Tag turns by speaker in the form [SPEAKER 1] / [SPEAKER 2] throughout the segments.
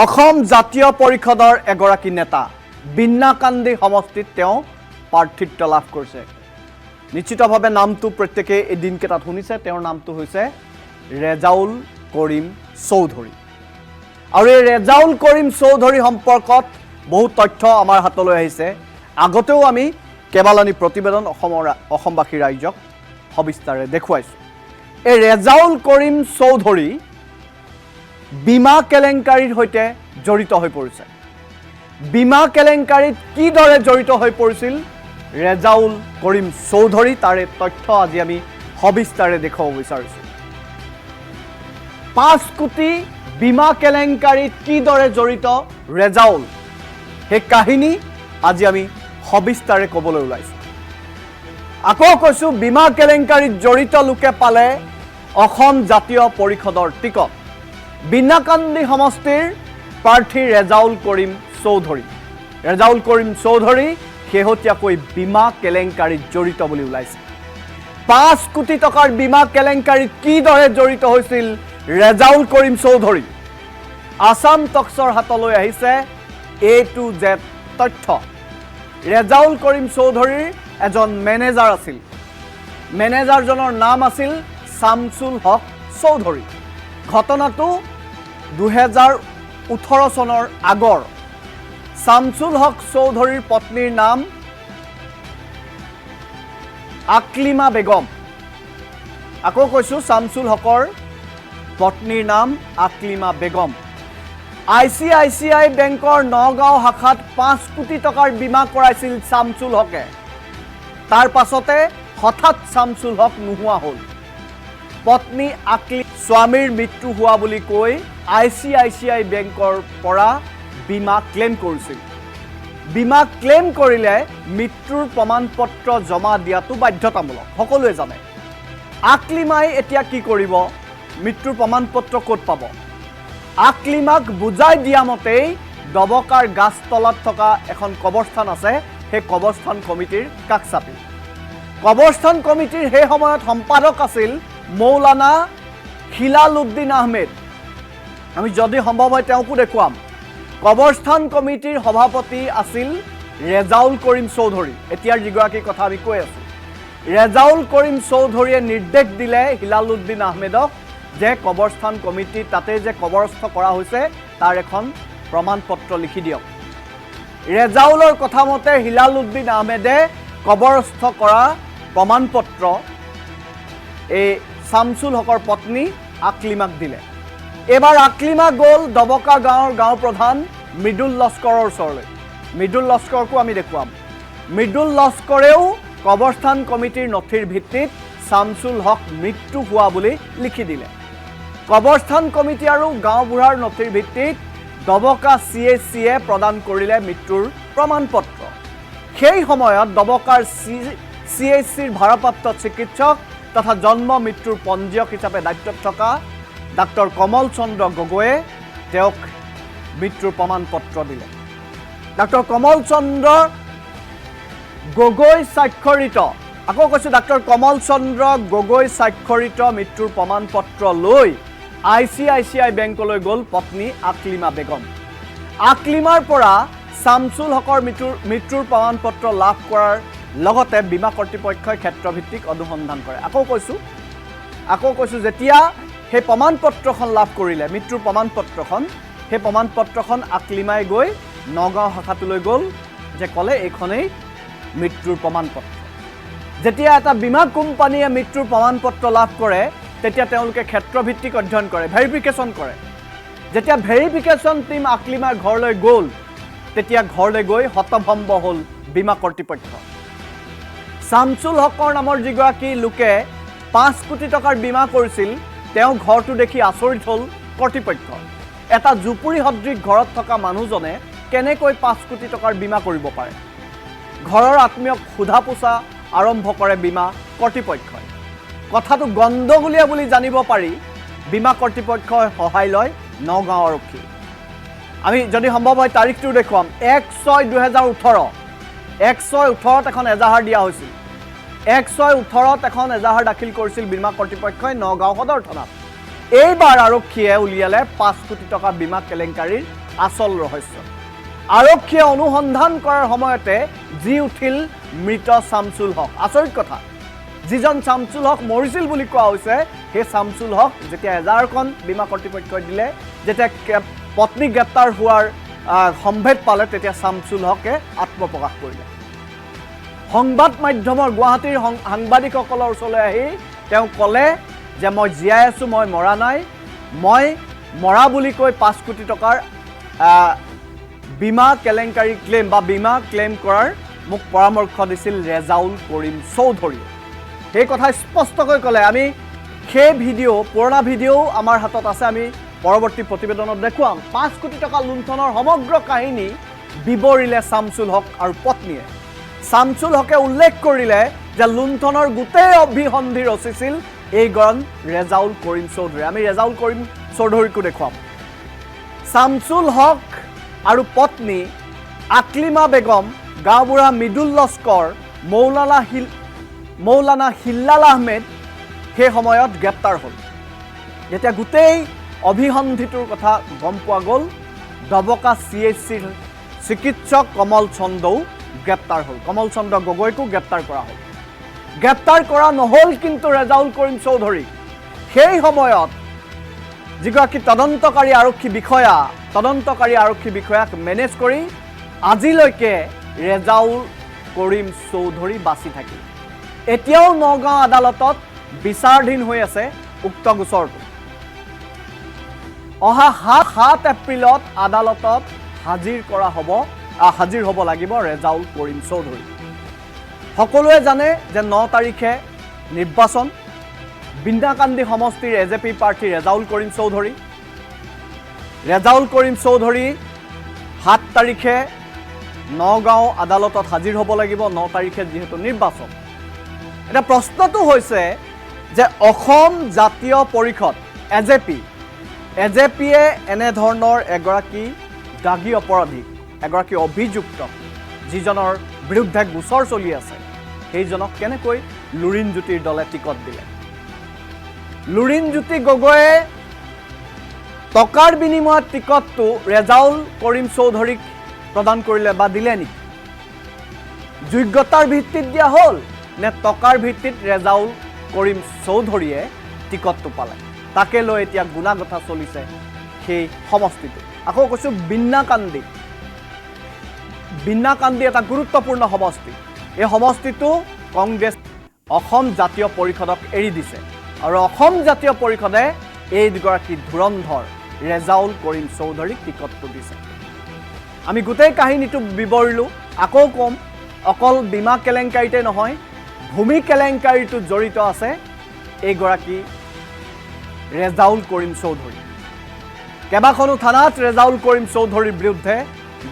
[SPEAKER 1] অসম জাতীয় পৰিষদৰ এগৰাকী নেতা বিন্নাকান্দি সমষ্টিত তেওঁ প্ৰাৰ্থিত্ব লাভ কৰিছে। নিশ্চিতভাৱে নামটো প্ৰত্যেকে এই দিনকেইটাত শুনিছে। তেওঁৰ নামটো হৈছে ৰেজাউল কৰিম চৌধুৰী। আৰু এই ৰেজাউল কৰিম চৌধুৰী সম্পৰ্কত বহু তথ্য আমাৰ হাতলৈ আহিছে। আগতেও আমি কেইবালানি প্ৰতিবেদন অসমবাসী ৰাইজক সবিস্তাৰে দেখুৱাইছোঁ। এই ৰেজাউল কৰিম চৌধুৰী বীমা কেলেংকাৰীৰ সৈতে জড়িত হৈ পৰিছে। বীমা কেলেংকাৰীত কিদৰে জড়িত হৈ পৰিছিল ৰেজাউল কৰিম চৌধুৰী, তাৰে তথ্য আজি আমি সবিস্তাৰে দেখুৱাব বিচাৰিছোঁ। 5 কোটি বীমা কেলেংকাৰীত কিদৰে জড়িত ৰেজাউল, সেই কাহিনী আজি আমি সবিস্তাৰে ক'বলৈ ওলাইছোঁ। আকৌ কৈছোঁ, বীমা কেলেংকাৰীত জড়িত লোকে পালে অসম জাতীয় পৰিষদৰ টিকট। বিন্নাকান্দি সমষ্টিৰ প্ৰাৰ্থী ৰেজাউল কৰিম চৌধুৰী। ৰেজাউল কৰিম চৌধুৰী শেহতীয়াকৈ বীমা কেলেংকাৰীত জড়িত বুলি ওলাইছে। 5 কোটি টকাৰ বীমা কেলেংকাৰীত কিদৰে জড়িত হৈছিল ৰেজাউল কৰিম চৌধুৰী? আছাম টক্সৰ হাতলৈ আহিছে A to Z তথ্য। ৰেজাউল কৰিম চৌধুৰীৰ এজন মেনেজাৰ আছিল। মেনেজাৰজনৰ নাম আছিল শামছুল হক চৌধুৰী। ঘটনাটো 2018 চনৰ আগৰ। শামছুল হক চৌধুৰীৰ পত্নীৰ নাম আকলিমা বেগম। আকৌ কৈছোঁ, শামছুল হকৰ পত্নীৰ নাম আকলিমা বেগম। ICICI বেংকৰ নগাঁও শাখাত 5 কোটি টকাৰ বীমা কৰাইছিল শামছুল হকে। তাৰ পাছতে হঠাৎ শামছুল হক নোহোৱা হ'ল। পত্নী স্বামীৰ মৃত্যু হোৱা বুলি কৈ ICICI বেংকৰ পৰা বীমা ক্লেইম কৰিছিল। বীমা ক্লেইম কৰিলে মৃত্যুৰ প্ৰমাণপত্ৰ জমা দিয়াটো বাধ্যতামূলক, সকলোৱে জানে। আকলিমাই এতিয়া কি কৰিব? মৃত্যুৰ প্ৰমাণপত্ৰ ক'ত পাব? আকলিমাক বুজাই দিয়া মতেই ডবকাৰ গাছ তলত থকা এখন কবৰস্থান আছে, সেই কবৰস্থান কমিটিৰ কাষ চাপি। কবৰস্থান কমিটিৰ সেই সময়ত সম্পাদক আছিল মৌলানা হিলালুদ্দিন আহমেদ। আমি যদি সম্ভৱ হয় তেওঁকো দেখুৱাম। কবৰস্থান কমিটিৰ সভাপতি আছিল ৰেজাউল কৰিম চৌধুৰী। এতিয়াৰ যিগৰাকীৰ কথা আমি কৈ আছোঁ, ৰেজাউল কৰিম চৌধুৰীয়ে নিৰ্দেশ দিলে হিলালুদ্দিন আহমেদক যে কবৰস্থান কমিটি তাতে যে কবৰস্থ কৰা হৈছে তাৰ এখন প্ৰমাণপত্ৰ লিখি দিয়ক। ৰেজাউলৰ কথা মতে হিলালুদ্দিন আহমেদে কবৰস্থ কৰা প্ৰমাণপত্ৰ এই শামছুল হকৰ পত্নী আকলিমাক দিলে। এইবাৰ আকলিমা গ'ল ডবকা গাঁৱৰ গাঁও প্ৰধান মৃদুল লস্কৰৰ ওচৰলৈ। মৃদুল লস্কৰকো আমি দেখুৱাম। মৃদুল লস্কৰেও কবৰস্থান কমিটিৰ নথিৰ ভিত্তিত শামছুল হক মৃত্যু হোৱা বুলি লিখি দিলে। কবৰস্থান কমিটি আৰু গাঁওবুঢ়াৰ নথিৰ ভিত্তিত ডবকা CHCয়ে প্ৰদান কৰিলে মৃত্যুৰ প্ৰমাণপত্ৰ। সেই সময়ত ডবকাৰ CHCৰ ভাৰপ্ৰাপ্ত চিকিৎসক তথা জন্ম মৃত্যুৰ পঞ্জীয়ক হিচাপে দায়িত্বত থকা ডাক্তৰ কমল চন্দ্ৰ গগৈয়ে তেওঁক মৃত্যুৰ প্ৰমাণপত্ৰ দিলে। ডাক্তৰ কমল চন্দ্ৰ গগৈ স্বাক্ষৰিত, আকৌ কৈছোঁ, ডাক্তৰ কমল চন্দ্ৰ গগৈ স্বাক্ষৰিত মৃত্যুৰ প্ৰমাণপত্ৰ লৈ ICICI বেংকলৈ গ'ল পত্নী আকলিমা বেগম। আকলিমাৰ পৰা শামছুল হকৰ মৃত্যুৰ প্ৰমাণপত্ৰ লাভ কৰাৰ লগতে বীমা কৰ্তৃপক্ষই ক্ষেত্ৰভিত্তিক অনুসন্ধান কৰে। আকৌ কৈছোঁ, যেতিয়া সেই প্ৰমাণপত্ৰখন লাভ কৰিলে, মৃত্যুৰ প্ৰমাণপত্ৰখন, সেই প্ৰমাণপত্ৰখন আকলিমাই গৈ নগাঁও শাখাটোলৈ গ'ল, যে ক'লে এইখনেই মৃত্যুৰ প্ৰমাণপত্ৰ। যেতিয়া এটা বীমা কোম্পানীয়ে মৃত্যুৰ প্ৰমাণপত্ৰ লাভ কৰে, তেতিয়া তেওঁলোকে ক্ষেত্ৰভিত্তিক অধ্যয়ন কৰে, ভেৰিফিকেশ্যন কৰে। যেতিয়া ভেৰিফিকেশ্যন টীম আকলিমাৰ ঘৰলৈ গ'ল, তেতিয়া ঘৰলৈ গৈ হতভম্ব হ'ল বীমা কৰ্তৃপক্ষ। শামছুল হকৰ নামৰ যিগৰাকী লোকে 5 কোটি টকাৰ বীমা কৰিছিল, তেওঁ ঘৰটো দেখি আচৰিত হ'ল কৰ্তৃপক্ষ। এটা জুপুৰি সদৃশ ঘৰত থকা মানুহজনে কেনেকৈ 5 কোটি টকাৰ বীমা কৰিব পাৰে? ঘৰৰ আত্মীয়ক সোধা পোছা আৰম্ভ কৰে বীমা কৰ্তৃপক্ষই। কথাটো গণ্ডগোলীয়া বুলি জানিব পাৰি বীমা কৰ্তৃপক্ষই সহায় লয় নগাঁও আৰক্ষী। আমি যদি সম্ভৱ হয় তাৰিখটো দেখুৱাম। 1/6/2018 1/6/18 এখন এজাহাৰ দিয়া হৈছিল। 1/6/18 এখন এজাহাৰ দাখিল কৰিছিল বীমা কৰ্তৃপক্ষই নগাঁও সদৰ থানাত। এইবাৰ আৰক্ষীয়ে উলিয়ালে 5 কোটি টকা বীমা কেলেংকাৰীৰ আচল ৰহস্য আৰক্ষীয়ে অনুসন্ধান কৰাৰ সময়তে জি উঠিল মৃত শামছুল হক আচৰিত কথা যিজন শামছুল হক মৰিছিল বুলি কোৱা হৈছে সেই শামছুল হক যেতিয়া এজাৰখন বীমা কৰ্তৃপক্ষই দিলে যেতিয়া পত্নী গ্ৰেপ্তাৰ হোৱাৰ সম্ভেদ পালে তেতিয়া শামছুল হকে আত্মপ্ৰকাশ কৰিলে সংবাদ মাধ্যমৰ গুৱাহাটীৰ সাংবাদিকসকলৰ ওচৰলৈ আহি তেওঁ ক'লে যে মই জীয়াই আছোঁ মই মৰা নাই মই মৰা বুলি কৈ 5 কোটি টকাৰ বীমা কেলেংকাৰী ক্লেইম বা বীমা ক্লেইম কৰাৰ মোক পৰামৰ্শ দিছিল ৰেজাউল কৰিম চৌধুৰীয়ে সেই কথা স্পষ্টকৈ ক'লে আমি সেই ভিডিঅ' পুৰণা ভিডিঅ' আমাৰ হাতত আছে আমি পৰৱৰ্তী প্ৰতিবেদনত দেখুৱাম 5 কোটি টকা লুণ্ঠনৰ সমগ্ৰ কাহিনী বিৱৰিলে শামছুল হক আৰু পত্নীয়ে শামছুল হকে উল্লেখ কৰিলে যে লুণ্ঠনৰ গোটেই অভিসন্ধি ৰচিছিল এইগৰাকী ৰেজাউল কৰিম চৌধুৰী আমি ৰেজাউল কৰিম চৌধুৰীকো দেখুৱাম শামছুল হক আৰু পত্নী আকলিমা বেগম গাঁওবুঢ়া মৃদুল লস্কৰ মৌলানা হিল্লাল আহমেদ সেই সময়ত গ্ৰেপ্তাৰ হ'ল যেতিয়া গোটেই অভিসন্ধিটোৰ কথা গম পোৱা গ'ল দবকা CHCৰ চিকিৎসক কমল চন্দ্ৰও গ্ৰেপ্তাৰ হ'ল কমল চন্দ্ৰ গগৈকো গ্ৰেপ্তাৰ কৰা হ'ল গ্ৰেপ্তাৰ কৰা নহ'ল কিন্তু ৰেজাউল কৰিম চৌধুৰী সেই সময়ত যিগৰাকী তদন্তকাৰী আৰক্ষী বিষয়াক মেনেজ কৰি আজিলৈকে ৰেজাউল কৰিম চৌধুৰী বাচি থাকিল এতিয়াও নগাঁও আদালতত বিচাৰাধীন হৈ আছে উক্ত গোচৰটো অহা 7 এপ্ৰিলত আদালতত হাজিৰ হ'ব লাগিব ৰেজাউল কৰিম চৌধুৰী সকলোৱে জানে যে 9 তাৰিখে নিৰ্বাচন বিন্দাকান্দি সমষ্টিৰ AJP প্ৰাৰ্থী ৰেজাউল কৰিম চৌধুৰী 7 তাৰিখে নগাঁও আদালতত হাজিৰ হ'ব লাগিব 9 তাৰিখে যেহেতু নিৰ্বাচন এটা প্ৰশ্নটো হৈছে যে অসম জাতীয় পৰিষদ AJPয়ে এনে ধৰণৰ এগৰাকী দাগী অপৰাধী এগৰাকী অভিযুক্ত যিজনৰ বিৰুদ্ধে গোচৰ চলি আছে সেইজনক কেনেকৈ লুৰিণজ্যোতিৰ দলে টিকট দিলে লুৰিণজ্যোতি গগৈয়ে টকাৰ বিনিময়ত টিকটটো ৰেজাউল কৰিম চৌধুৰীক প্ৰদান কৰিলে বা দিলে নেকি যোগ্যতাৰ ভিত্তিত দিয়া হ'ল নে টকাৰ ভিত্তিত ৰেজাউল কৰিম চৌধুৰীয়ে টিকটটো পালে তাকে লৈ এতিয়া গুণাগথা চলিছে সেই সমষ্টিটো আকৌ কৈছোঁ বিন্নাকান্দি এটা গুৰুত্বপূৰ্ণ সমষ্টি এই সমষ্টিটো কংগ্ৰেছ অসম জাতীয় পৰিষদক এৰি দিছে আৰু অসম জাতীয় পৰিষদে এই দুগৰাকী ধুৰন্ধৰ ৰেজাউল কৰিম চৌধুৰীক টিকটটো দিছে আমি গোটেই কাহিনীটো বিৱৰিলোঁ আকৌ কম অকল বীমা কেলেংকাৰীতে নহয় ভূমি কেলেংকাৰীটো জড়িত আছে এইগৰাকী ৰেজাউল কৰিম চৌধুৰী কেইবাখনো থানাত ৰেজাউল কৰিম চৌধুৰীৰ বিৰুদ্ধে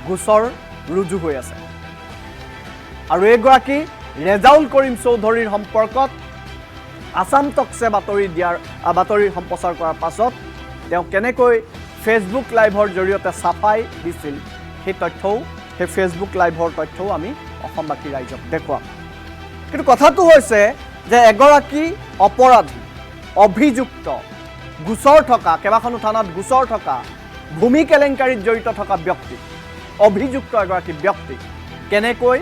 [SPEAKER 1] গোচৰ ৰুজু হৈ আছে আৰু এইগৰাকী ৰেজাউল কৰিম চৌধুৰীৰ সম্পৰ্কত আসাম টকছে বাতৰি সম্প্ৰচাৰ কৰাৰ পাছত তেওঁ কেনেকৈ ফেচবুক লাইভৰ জৰিয়তে চাফাই দিছিল সেই ফেচবুক লাইভৰ তথ্যও আমি অসমবাসী ৰাইজক দেখুৱাম কিন্তু কথাটো হৈছে যে এগৰাকী অপৰাধী অভিযুক্ত গোচৰ থকা কেইবাখনো থানাত গোচৰ থকা ভূমি কেলেংকাৰীত জড়িত থকা ব্যক্তি অভিযুক্ত এগৰাকী ব্যক্তি কেনেকৈ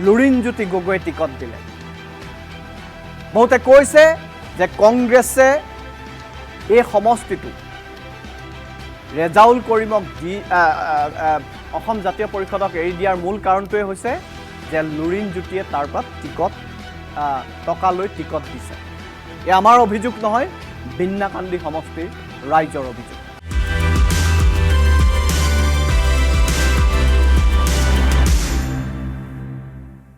[SPEAKER 1] লুৰিণজ্যোতি গগৈয়ে টিকট দিলে বহুতে কৈছে যে কংগ্ৰেছে এই সমষ্টিটো ৰেজাউল কৰিমক অসম জাতীয় পৰিষদক এৰি দিয়াৰ মূল কাৰণটোৱে হৈছে যে লুৰিণজ্যোতিয়ে তাৰ পৰা টকা লৈ টিকট দিছে এই আমাৰ অভিযোগ নহয় বিন্নাকান্দি সমষ্টিৰ ৰাইজৰ অভিযোগ